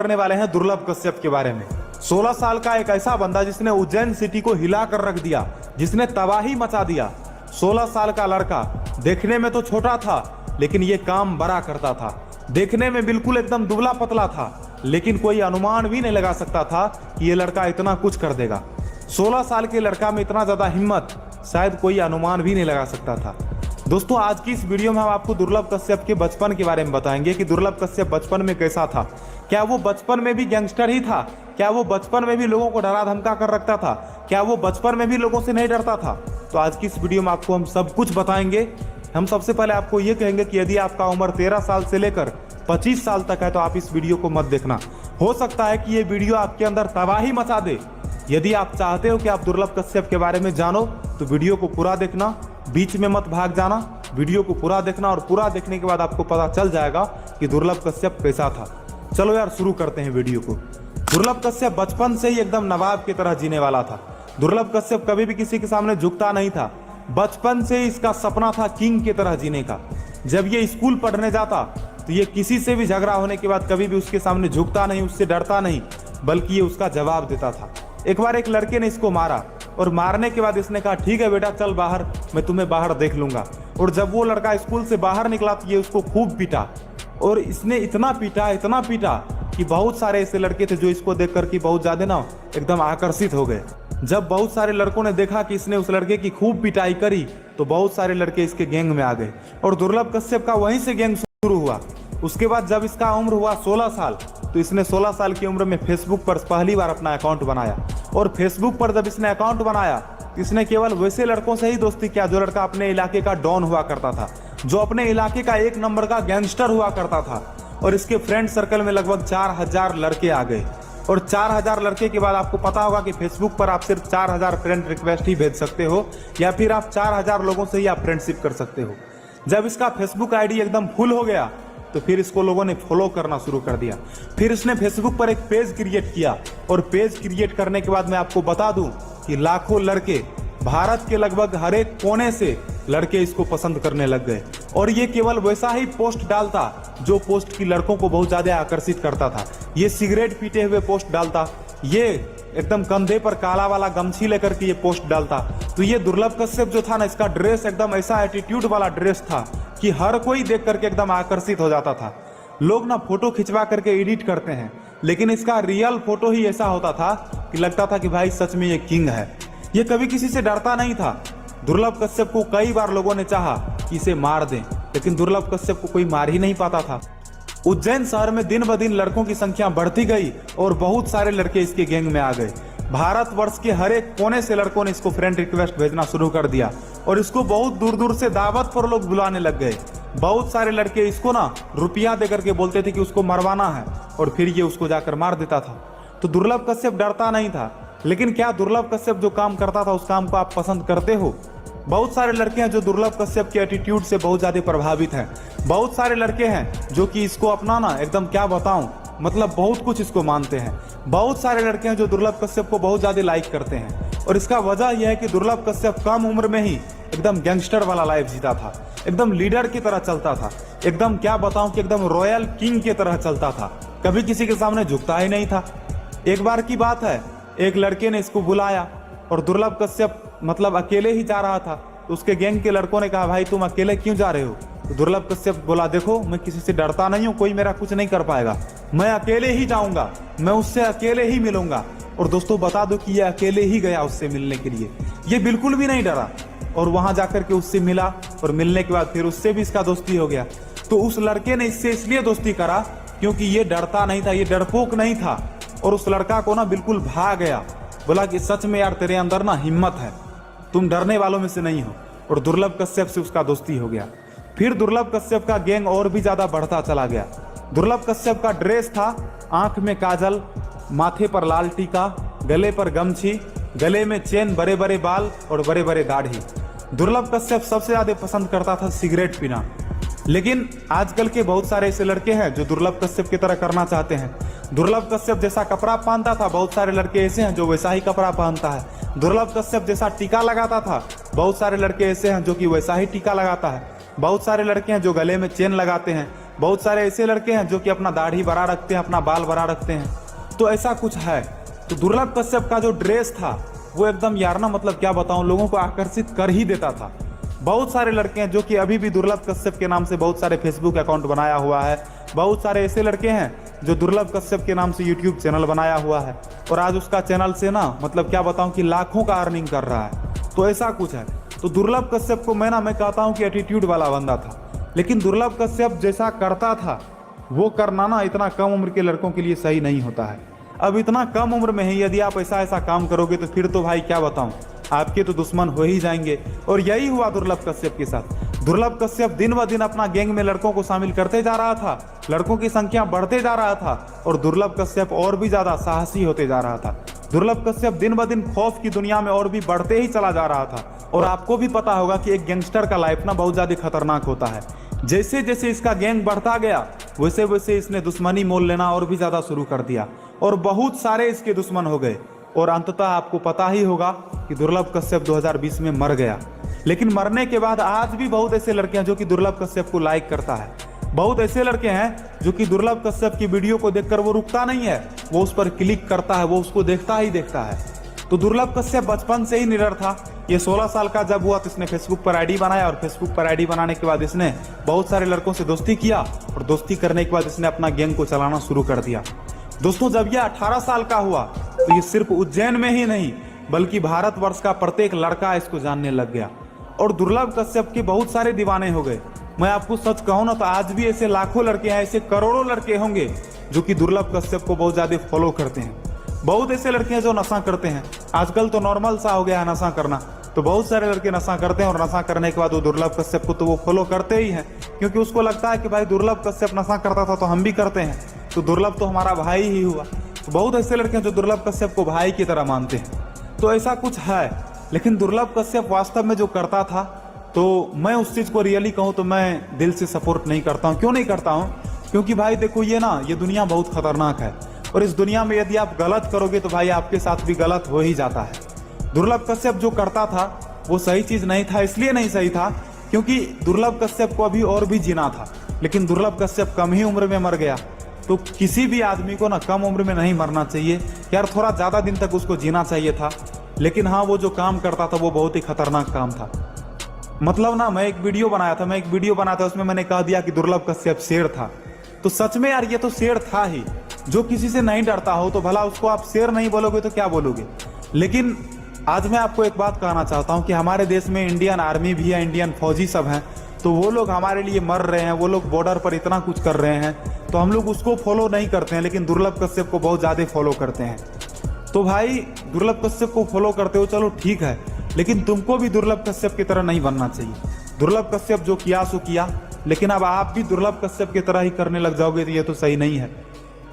करने वाले हैं दुर्लभ कश्यप के बारे में। 16 साल का एक ऐसा बंदा जिसने उज्जैन सिटी को हिला कर रख दिया, जिसने तबाही मचा दिया। 16 साल का लड़का देखने में तो छोटा था, लेकिन ये काम बड़ा करता था। देखने में बिल्कुल एकदम दुबला पतला था, लेकिन कोई अनुमान भी नहीं लगा सकता था कि ये लड़का इतना कुछ कर देगा। 16 साल के लड़का में इतना ज्यादा हिम्मत शायद कोई अनुमान भी नहीं लगा सकता था। दोस्तों, आज की इस वीडियो में हम आपको दुर्लभ कश्यप के बचपन के बारे में बताएंगे कि दुर्लभ कश्यप बचपन में कैसा था। क्या वो बचपन में भी गैंगस्टर ही था? क्या वो बचपन में भी लोगों को डरा धमका कर रखता था? क्या वो बचपन में भी लोगों से नहीं डरता था? तो आज की इस वीडियो में आपको हम सब कुछ बताएंगे। हम सबसे पहले आपको ये कहेंगे कि यदि आपका उम्र 13 साल से लेकर 25 साल तक है तो आप इस वीडियो को मत देखना। हो सकता है कि ये वीडियो आपके अंदर तबाही मचा दे। यदि आप चाहते हो कि आप दुर्लभ कश्यप के बारे में जानो तो वीडियो को पूरा देखना, बीच में मत भाग जाना। वीडियो को पूरा देखना और पूरा देखने के बाद आपको पता चल जाएगा कि दुर्लभ कश्यप कैसा था। चलो यार, शुरू करते हैं वीडियो को। दुर्लभ कश्यप बचपन से ही एकदम नवाब की तरह जीने वाला था। दुर्लभ कश्यप कभी भी किसी के सामने झुकता नहीं था। बचपन से ही इसका सपना था किंग की तरह जीने का। जब ये स्कूल पढ़ने जाता तो ये किसी से भी झगड़ा होने के बाद कभी भी उसके सामने झुकता नहीं, उससे डरता नहीं, बल्कि ये उसका जवाब देता था। एक बार एक लड़के ने इसको मारा और मारने के बाद इसने कहा, ठीक है बेटा, चल बाहर, मैं तुम्हें बाहर देख लूंगा। और जब वो लड़का स्कूल से बाहर निकला तो ये उसको खूब पीटा। और इसने इतना पीटा कि बहुत सारे ऐसे लड़के थे जो इसको देख कर के बहुत ज्यादा ना एकदम आकर्षित हो गए। जब बहुत सारे लड़कों ने देखा कि इसने उस लड़के की खूब पिटाई करी तो बहुत सारे लड़के इसके गैंग में आ गए और दुर्लभ कश्यप का वहीं से गैंग शुरू हुआ। उसके बाद जब इसका उम्र हुआ 16 साल तो इसने 16 साल की उम्र में फेसबुक पर पहली बार अपना अकाउंट बनाया। और फेसबुक पर जब इसने अकाउंट बनाया तो इसने केवल वैसे लड़कों से ही दोस्ती किया जो लड़का अपने इलाके का डॉन हुआ करता था, जो अपने इलाके का एक नंबर का गैंगस्टर हुआ करता था। और इसके फ्रेंड सर्कल में लगभग 4000 लड़के आ गए। और 4000 लड़के के बाद आपको पता होगा कि फेसबुक पर आप सिर्फ 4000 फ्रेंड रिक्वेस्ट ही भेज सकते हो, या फिर आप 4000 लोगों से ही आप फ्रेंडशिप कर सकते हो। जब इसका फेसबुक आईडी एकदम फुल हो गया तो फिर इसको लोगों ने फॉलो करना शुरू कर दिया। फिर इसने फेसबुक पर एक पेज क्रिएट किया और पेज क्रिएट करने के बाद मैं आपको बता दूं कि लाखों लड़के, भारत के लगभग हर एक कोने से लड़के इसको पसंद करने लग गए। और ये केवल वैसा ही पोस्ट डालता जो पोस्ट की लड़कों को बहुत ज्यादा आकर्षित करता था। ये सिगरेट पीते हुए पोस्ट डालता, ये एकदम कंधे पर काला वाला गमछी लेकर के ये पोस्ट डालता। तो ये दुर्लभ कश्यप जो था ना, इसका ड्रेस एकदम ऐसा एटीट्यूड वाला ड्रेस था कि हर कोई देख करके एकदम आकर्षित हो जाता था। लोग ना फोटो खिंचवा करके एडिट करते हैं, लेकिन इसका रियल फोटो ही ऐसा होता था कि लगता था कि भाई सच में ये किंग है। ये कभी किसी से डरता नहीं था। दुर्लभ कश्यप को कई बार लोगों ने चाहा कि इसे मार दें, लेकिन दुर्लभ कश्यप को कोई मार ही नहीं पाता था। उज्जैन शहर में दिन ब दिन लड़कों की संख्या बढ़ती गई और बहुत सारे लड़के इसके गैंग में आ गए। भारतवर्ष के हर एक कोने से लड़कों ने इसको फ्रेंड रिक्वेस्ट भेजना शुरू कर दिया और इसको बहुत दूर दूर से दावत पर लोग बुलाने लग गए। बहुत सारे लड़के इसको ना रुपया देकर के बोलते थे कि उसको मरवाना है, और फिर ये उसको जाकर मार देता था। तो दुर्लभ कश्यप डरता नहीं था। लेकिन क्या दुर्लभ कश्यप जो काम करता था उस काम को आप पसंद करते हो? बहुत सारे लड़के हैं जो दुर्लभ कश्यप के एटीट्यूड से बहुत ज्यादा प्रभावित हैं। बहुत सारे लड़के हैं जो कि इसको अपना ना एकदम क्या बताऊं, मतलब बहुत कुछ इसको मानते हैं। बहुत सारे लड़के हैं जो दुर्लभ कश्यप को बहुत ज्यादा लाइक करते हैं। और इसका वजह यह है कि दुर्लभ कश्यप कम उम्र में ही एकदम गैंगस्टर वाला लाइफ जीता था, एकदम लीडर की तरह चलता था, एकदम क्या बताऊं कि एकदम रॉयल किंग की तरह चलता था। कभी किसी के सामने झुकता ही नहीं था। एक बार की बात है, एक लड़के ने इसको बुलाया और दुर्लभ कश्यप मतलब अकेले ही जा रहा था। तो उसके गैंग के लड़कों ने कहा, भाई तुम अकेले क्यों जा रहे हो? तो दुर्लभ कश्यप बोला, देखो मैं किसी से डरता नहीं हूँ, कोई मेरा कुछ नहीं कर पाएगा, मैं अकेले ही जाऊंगा, मैं उससे अकेले ही मिलूंगा। और दोस्तों बता दो कि ये अकेले ही गया उससे मिलने के लिए। ये बिल्कुल भी नहीं डरा और वहां जाकर के उससे मिला और मिलने के बाद फिर उससे भी इसका दोस्ती हो गया। तो उस लड़के ने इससे इसलिए दोस्ती करा क्योंकि ये डरता नहीं था, ये डरपोक नहीं था। और उस लड़का को ना बिल्कुल भा गया, बोला कि सच में यार तेरे अंदर ना हिम्मत है, तुम डरने वालों में से नहीं हो। और दुर्लभ कश्यप से उसका दोस्ती हो गया। फिर दुर्लभ कश्यप का गैंग और भी ज्यादा बढ़ता चला गया। दुर्लभ कश्यप का ड्रेस था आंख में काजल, माथे पर लाल टीका, गले पर गमछी, गले में चेन, बड़े बड़े बाल और बड़े बड़े दाढ़ी। दुर्लभ कश्यप सबसे ज्यादा पसंद करता था सिगरेट पीना। लेकिन आजकल के बहुत सारे ऐसे लड़के हैं जो दुर्लभ कश्यप की तरह करना चाहते हैं। दुर्लभ कश्यप जैसा कपड़ा पहनता था, बहुत सारे लड़के ऐसे हैं जो वैसा ही कपड़ा पहनता है। दुर्लभ कश्यप जैसा टीका लगाता था, बहुत सारे लड़के ऐसे हैं जो कि वैसा ही टीका लगाता है। बहुत सारे लड़के हैं जो गले में चेन लगाते हैं, बहुत सारे ऐसे लड़के हैं जो कि अपना दाढ़ी बड़ा रखते हैं, अपना बाल बड़ा रखते हैं, तो ऐसा कुछ है। तो दुर्लभ कश्यप का जो ड्रेस था वो एकदम यार ना मतलब क्या बताऊं, लोगों को आकर्षित कर ही देता था। बहुत सारे लड़के हैं जो कि अभी भी दुर्लभ कश्यप के नाम से बहुत सारे फेसबुक अकाउंट बनाया हुआ है। बहुत सारे ऐसे लड़के हैं जो दुर्लभ कश्यप के नाम से यूट्यूब चैनल बनाया हुआ है और आज उसका चैनल से ना मतलब क्या बताऊं कि लाखों का अर्निंग कर रहा है। तो ऐसा कुछ है। तो दुर्लभ कश्यप को मैं कहता हूं कि एटीट्यूड वाला बंदा था, लेकिन दुर्लभ कश्यप जैसा करता था वो करना ना इतना कम उम्र के लड़कों के लिए सही नहीं होता है। अब इतना कम उम्र में ही यदि आप ऐसा काम करोगे तो फिर तो भाई क्या बताऊं, आपके तो दुश्मन हो ही जाएंगे। और यही हुआ दुर्लभ कश्यप के साथ। दुर्लभ कश्यप दिन ब दिन अपना गैंग में लड़कों को शामिल करते जा रहा था, लड़कों की संख्या बढ़ते जा रहा था और दुर्लभ कश्यप और भी ज्यादा साहसी होते जा रहा था। दुर्लभ कश्यप दिन ब दिन खौफ की दुनिया में और भी बढ़ते ही चला जा रहा था। और आपको भी पता होगा कि एक गैंगस्टर का लाइफ ना बहुत ज्यादा खतरनाक होता है। जैसे जैसे इसका गैंग बढ़ता गया वैसे वैसे इसने दुश्मनी मोल लेना और भी ज्यादा शुरू कर दिया और बहुत सारे इसके दुश्मन हो गए। और अंततः आपको पता ही होगा कि दुर्लभ कश्यप 2020 में मर गया। लेकिन मरने के बाद आज भी बहुत ऐसे लड़के हैं जो कि दुर्लभ कश्यप को लाइक करता है। बहुत ऐसे लड़के हैं जो कि दुर्लभ कश्यप की वीडियो को देखकर वो रुकता नहीं है, वो उस पर क्लिक करता है, वो उसको देखता ही देखता है। तो दुर्लभ कश्यप बचपन से ही निडर था। ये 16 साल का जब हुआ तो इसने फेसबुक पर आईडी बनाया और फेसबुक पर आईडी बनाने के बाद इसने बहुत सारे लड़कों से दोस्ती किया और दोस्ती करने के बाद इसने अपना गैंग को चलाना शुरू कर दिया। दोस्तों जब यह 18 साल का हुआ तो ये सिर्फ उज्जैन में ही नहीं बल्कि भारतवर्ष का प्रत्येक लड़का इसको जानने लग गया और दुर्लभ कश्यप के बहुत सारे दीवाने हो गए। मैं आपको सच कहूं ना तो आज भी ऐसे लाखों लड़के हैं, ऐसे करोड़ों लड़के होंगे जो कि दुर्लभ कश्यप को बहुत ज्यादा फॉलो करते हैं। बहुत ऐसे लड़के हैं जो नशा करते हैं, आजकल तो नॉर्मल सा हो गया है नशा करना। तो बहुत सारे लड़के नशा करते हैं और नशा करने के बाद वो दुर्लभ कश्यप को तो वो फॉलो करते ही हैं, क्योंकि उसको लगता है कि भाई दुर्लभ कश्यप नशा करता था तो हम भी करते हैं, तो दुर्लभ तो हमारा भाई ही हुआ। तो बहुत ऐसे लड़के हैं जो दुर्लभ कश्यप को भाई की तरह मानते हैं। तो ऐसा कुछ है। लेकिन दुर्लभ कश्यप वास्तव में जो करता था तो मैं उस चीज को रियली कहूँ तो मैं दिल से सपोर्ट नहीं करता हूँ। क्यों नहीं करता हूँ? क्योंकि भाई देखो ये दुनिया बहुत खतरनाक है और इस दुनिया में यदि आप गलत करोगे तो भाई आपके साथ भी गलत हो ही जाता है। दुर्लभ कश्यप जो करता था वो सही चीज नहीं था। इसलिए नहीं सही था क्योंकि दुर्लभ कश्यप को अभी और भी जीना था, लेकिन दुर्लभ कश्यप कम ही उम्र में मर गया। तो किसी भी आदमी को ना कम उम्र में नहीं मरना चाहिए यार, थोड़ा ज्यादा दिन तक उसको जीना चाहिए था। लेकिन हाँ, वो जो काम करता था वो बहुत ही खतरनाक काम था। मतलब ना मैं एक वीडियो बनाया था उसमें मैंने कह दिया कि दुर्लभ कश्यप शेर था। तो सच में यार ये तो शेर था ही। जो किसी से नहीं डरता हो तो भला उसको आप शेर नहीं बोलोगे तो क्या बोलोगे। लेकिन आज मैं आपको एक बात कहना चाहता हूं कि हमारे देश में इंडियन आर्मी भी है, इंडियन फौजी सब हैं, तो वो लोग हमारे लिए मर रहे हैं, वो लोग बॉर्डर पर इतना कुछ कर रहे हैं, तो हम लोग उसको फॉलो नहीं करते हैं, लेकिन दुर्लभ कश्यप को बहुत ज्यादा फॉलो करते हैं। तो भाई दुर्लभ कश्यप को फॉलो करते हो चलो ठीक है, लेकिन तुमको भी दुर्लभ कश्यप की तरह नहीं बनना चाहिए। दुर्लभ कश्यप जो किया सो किया, लेकिन अब आप भी दुर्लभ कश्यप की तरह ही करने लग जाओगे तो ये तो सही नहीं है।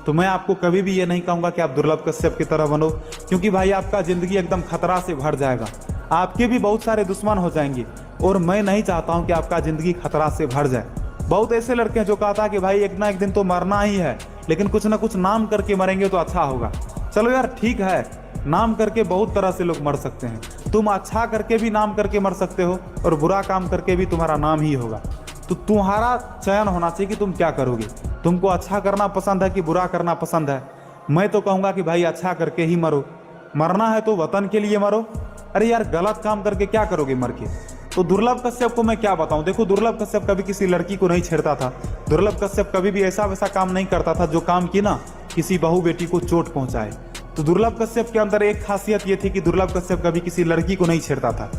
तो मैं आपको कभी भी ये नहीं कहूंगा कि आप दुर्लभ कश्यप की तरह बनो, क्योंकि भाई आपका जिंदगी एकदम खतरा से भर जाएगा, आपके भी बहुत सारे दुश्मन हो जाएंगे और मैं नहीं चाहता हूं कि आपका जिंदगी खतरा से भर जाए। बहुत ऐसे लड़के हैं जो कहता है कि भाई एक ना एक दिन तो मरना ही है, लेकिन कुछ ना कुछ नाम करके मरेंगे तो अच्छा होगा। चलो यार ठीक है, नाम करके बहुत तरह से लोग मर सकते हैं। तुम अच्छा करके भी नाम करके मर सकते हो और बुरा काम करके भी तुम्हारा नाम ही होगा। तो तुम्हारा चयन होना चाहिए कि तुम क्या करोगे। तुमको अच्छा करना पसंद है कि बुरा करना पसंद है? मैं तो कहूंगा कि भाई अच्छा करके ही मरो। मरना है तो वतन के लिए मरो। अरे यार गलत काम करके क्या करोगे मर के। तो दुर्लभ कश्यप को मैं क्या बताऊं। देखो दुर्लभ कश्यप कभी किसी लड़की को नहीं छेड़ता था। दुर्लभ कश्यप कभी भी ऐसा वैसा काम नहीं करता था जो काम की ना किसी बहू बेटी को चोट पहुंचाए। तो दुर्लभ कश्यप के अंदर एक खासियत ये थी कि दुर्लभ कश्यप कभी किसी लड़की को नहीं छेड़ता था।